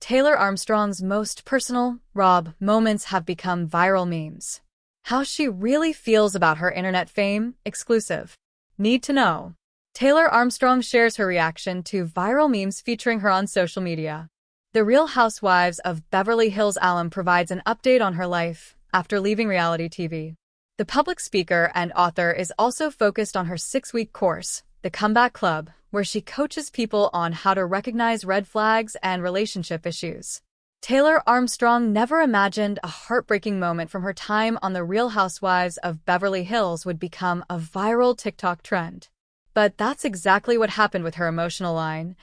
Taylor Armstrong's most personal, RHOBH moments have become viral memes. How she really feels about her internet fame, exclusive. Need to know. Taylor Armstrong shares her reaction to viral memes featuring her on social media. The Real Housewives of Beverly Hills alum provides an update on her life after leaving reality TV. The public speaker and author is also focused on her 6-week course, The Comeback Club, where she coaches people on how to recognize red flags and relationship issues. Taylor Armstrong never imagined a heartbreaking moment from her time on The Real Housewives of Beverly Hills would become a viral TikTok trend. But that's exactly what happened with her emotional line,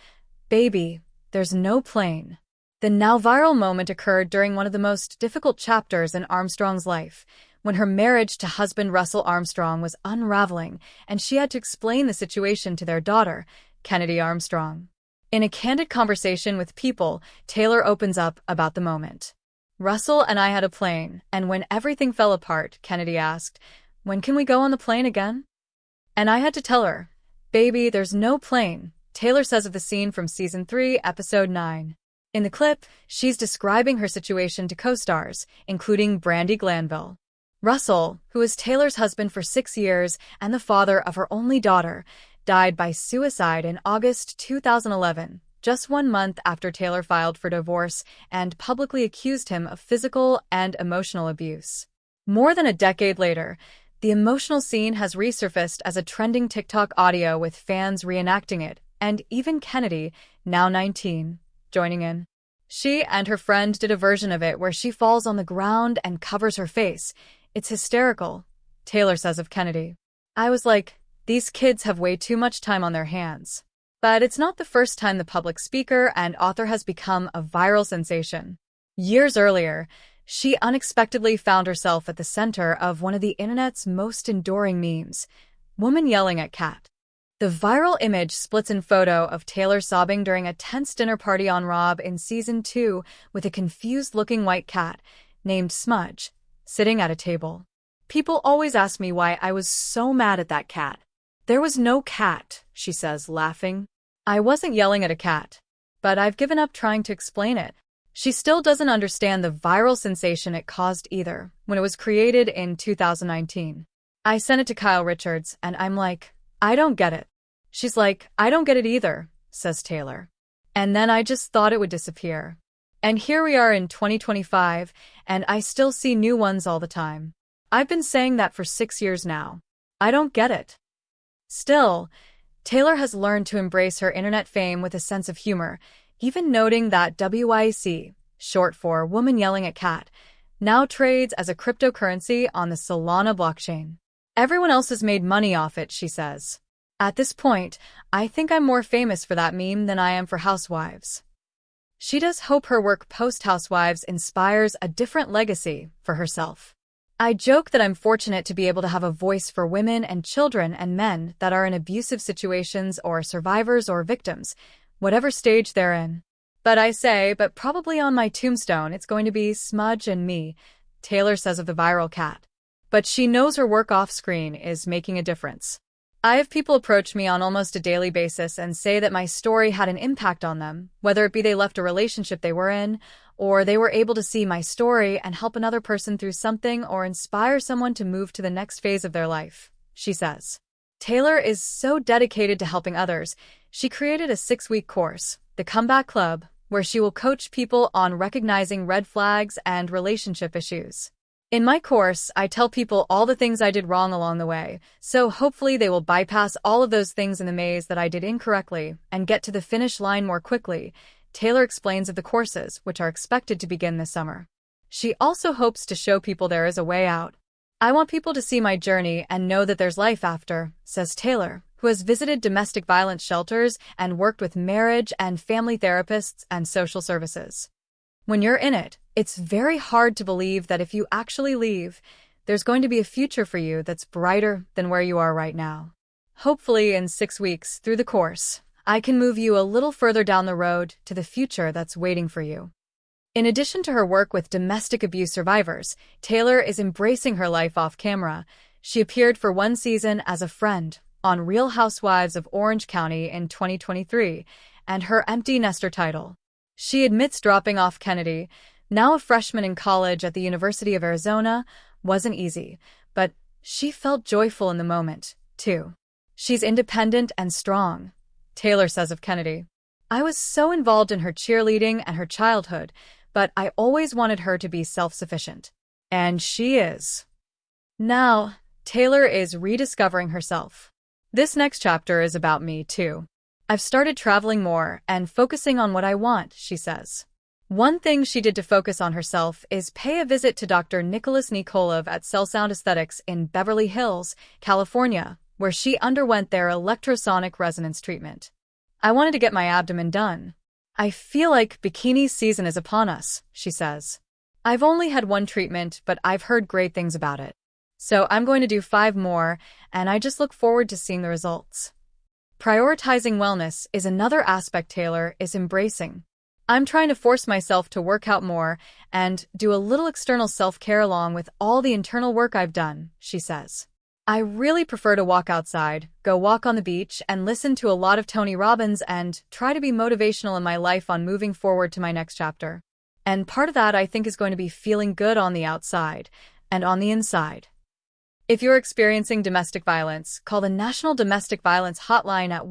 "Baby, there's no plane." The now viral moment occurred during one of the most difficult chapters in Armstrong's life, when her marriage to husband Russell Armstrong was unraveling and she had to explain the situation to their daughter, Kennedy Armstrong. In a candid conversation with People, Taylor opens up about the moment. "Russell and I had a plane, and when everything fell apart," Kennedy asked, "When can we go on the plane again?" And I had to tell her, "Baby, there's no plane," Taylor says of the scene from Season 3, Episode 9. In the clip, she's describing her situation to co-stars, including Brandi Glanville. Russell, who is Taylor's husband for 6 years and the father of her only daughter, died by suicide in August 2011, just 1 month after Taylor filed for divorce and publicly accused him of physical and emotional abuse. More than a decade later, the emotional scene has resurfaced as a trending TikTok audio with fans reenacting it, and even Kennedy, now 19, joining in. She and her friend did a version of it where she falls on the ground and covers her face. "It's hysterical," Taylor says of Kennedy. "I was like, these kids have way too much time on their hands." But it's not the first time the public speaker and author has become a viral sensation. Years earlier, she unexpectedly found herself at the center of one of the internet's most enduring memes, woman yelling at cat. The viral image splits in photo of Taylor sobbing during a tense dinner party on RHOBH in Season 2 with a confused-looking white cat, named Smudge, sitting at a table. "People always ask me why I was so mad at that cat. There was no cat," she says, laughing. "I wasn't yelling at a cat. But I've given up trying to explain it." She still doesn't understand the viral sensation it caused either, when it was created in 2019. "I sent it to Kyle Richards, and I'm like, I don't get it." She's like, "I don't get it either," says Taylor. "And then I just thought it would disappear. And here we are in 2025, and I still see new ones all the time. I've been saying that for 6 years now. I don't get it." Still, Taylor has learned to embrace her internet fame with a sense of humor, even noting that WYC, short for Woman Yelling at Cat, now trades as a cryptocurrency on the Solana blockchain. "Everyone else has made money off it," she says. "At this point, I think I'm more famous for that meme than I am for Housewives." She does hope her work post-Housewives inspires a different legacy for herself. "I joke that I'm fortunate to be able to have a voice for women and children and men that are in abusive situations or survivors or victims, whatever stage they're in. But I say, but probably on my tombstone it's going to be Smudge and me," Taylor says of the viral cat. But she knows her work off-screen is making a difference. "I have people approach me on almost a daily basis and say that my story had an impact on them, whether it be they left a relationship they were in, or they were able to see my story and help another person through something or inspire someone to move to the next phase of their life," she says. Taylor is so dedicated to helping others, she created a 6-week course, The Comeback Club, where she will coach people on recognizing red flags and relationship issues. "In my course, I tell people all the things I did wrong along the way, so hopefully they will bypass all of those things in the maze that I did incorrectly and get to the finish line more quickly," Taylor explains of the courses, which are expected to begin this summer. She also hopes to show people there is a way out. "I want people to see my journey and know that there's life after," says Taylor, who has visited domestic violence shelters and worked with marriage and family therapists and social services. "When you're in it, it's very hard to believe that if you actually leave, there's going to be a future for you that's brighter than where you are right now. Hopefully in 6 weeks through the course, I can move you a little further down the road to the future that's waiting for you." In addition to her work with domestic abuse survivors, Taylor is embracing her life off camera. She appeared for 1 season as a friend on Real Housewives of Orange County in 2023, and her empty nester title. She admits dropping off Kennedy, now a freshman in college at the University of Arizona, wasn't easy, but she felt joyful in the moment, too. She's independent and strong, Taylor says of Kennedy. I was so involved in her cheerleading and her childhood, but I always wanted her to be self-sufficient. And she is. Now, Taylor is rediscovering herself. This next chapter is about me, too. I've started traveling more and focusing on what I want, she says. One thing she did to focus on herself is pay a visit to Dr. Nicholas Nikolov at Cell Sound Aesthetics in Beverly Hills, California, where she underwent their electrosonic resonance treatment. I wanted to get my abdomen done. I feel like bikini season is upon us, she says. I've only had one treatment, but I've heard great things about it. So I'm going to do 5 more, and I just look forward to seeing the results. Prioritizing wellness is another aspect Taylor is embracing. I'm trying to force myself to work out more and do a little external self-care along with all the internal work I've done, she says. I really prefer to walk outside, go walk on the beach, and listen to a lot of Tony Robbins and try to be motivational in my life on moving forward to my next chapter. And part of that I think is going to be feeling good on the outside and on the inside. If you're experiencing domestic violence, call the National Domestic Violence Hotline at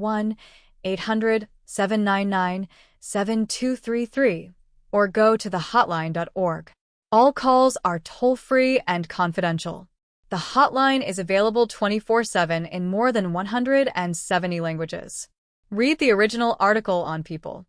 1-800-799-7233 or go to thehotline.org. All calls are toll-free and confidential. The hotline is available 24/7 in more than 170 languages. Read the original article on People.